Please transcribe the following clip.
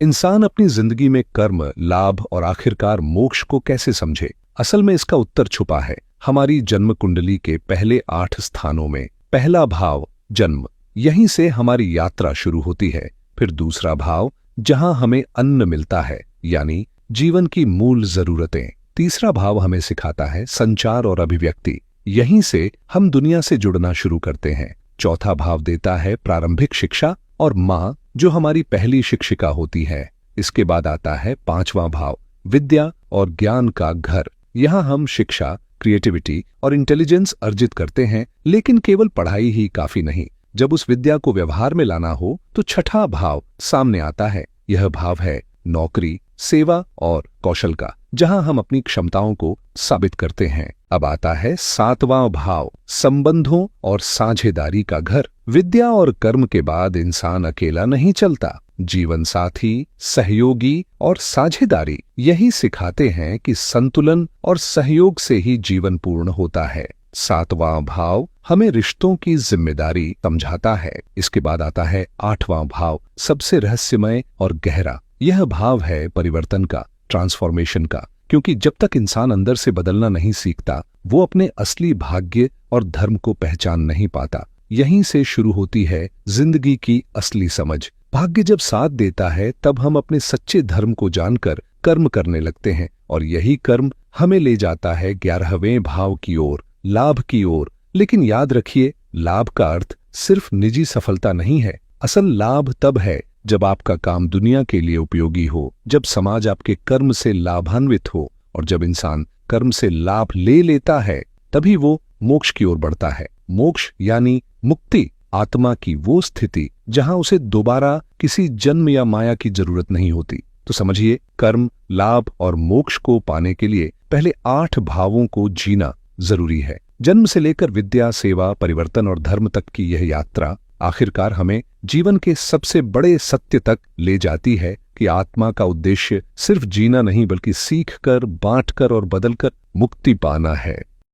इंसान अपनी जिंदगी में कर्म, लाभ और आखिरकार मोक्ष को कैसे समझे? असल में इसका उत्तर छुपा है हमारी जन्म कुंडली के पहले 8 स्थानों में। पहला भाव जन्म, यहीं से हमारी यात्रा शुरू होती है। फिर दूसरा भाव जहां हमें अन्न मिलता है, यानी जीवन की मूल जरूरतें। तीसरा भाव हमें सिखाता है संचार और अभिव्यक्ति, यहीं से हम दुनिया से जुड़ना शुरू करते हैं। चौथा भाव देता है प्रारंभिक शिक्षा और माँ जो हमारी पहली शिक्षिका होती है। इसके बाद आता है 5वां भाव विद्या और ज्ञान का घर। यहाँ हम शिक्षा, क्रिएटिविटी और इंटेलिजेंस अर्जित करते हैं, लेकिन केवल पढ़ाई ही काफी नहीं। जब उस विद्या को व्यवहार में लाना हो तो छठा भाव सामने आता है। यह भाव है नौकरी, सेवा और कौशल का, जहां हम अपनी क्षमताओं को साबित करते हैं। अब आता है 7वां भाव संबंधों और साझेदारी का घर। विद्या और कर्म के बाद इंसान अकेला नहीं चलता। जीवन साथी, सहयोगी और साझेदारी यही सिखाते हैं कि संतुलन और सहयोग से ही जीवन पूर्ण होता है। 7वां भाव हमें रिश्तों की जिम्मेदारी समझाता है। इसके बाद आता है 8वां भाव सबसे रहस्यमय और गहरा। यह भाव है परिवर्तन का, ट्रांसफॉर्मेशन का, क्योंकि जब तक इंसान अंदर से बदलना नहीं सीखता, वो अपने असली भाग्य और धर्म को पहचान नहीं पाता। यहीं से शुरू होती है जिंदगी की असली समझ। भाग्य जब साथ देता है तब हम अपने सच्चे धर्म को जानकर कर्म करने लगते हैं, और यही कर्म हमें ले जाता है 11वें भाव की ओर, लाभ की ओर। लेकिन याद रखिए, लाभ का अर्थ सिर्फ निजी सफलता नहीं है। असल लाभ तब है जब आपका काम दुनिया के लिए उपयोगी हो, जब समाज आपके कर्म से लाभान्वित हो, और जब इंसान कर्म से लाभ ले लेता है, तभी वो मोक्ष की ओर बढ़ता है। मोक्ष यानी मुक्ति, आत्मा की वो स्थिति जहां उसे दोबारा किसी जन्म या माया की जरूरत नहीं होती। तो समझिए, कर्म, लाभ और मोक्ष को पाने के लिए पहले 8 भावों को जीना जरूरी है। जन्म से लेकर विद्या, सेवा, परिवर्तन और धर्म तक की यह यात्रा आखिरकार हमें जीवन के सबसे बड़े सत्य तक ले जाती है कि आत्मा का उद्देश्य सिर्फ जीना नहीं, बल्कि सीख कर, बांट कर और बदल कर मुक्ति पाना है।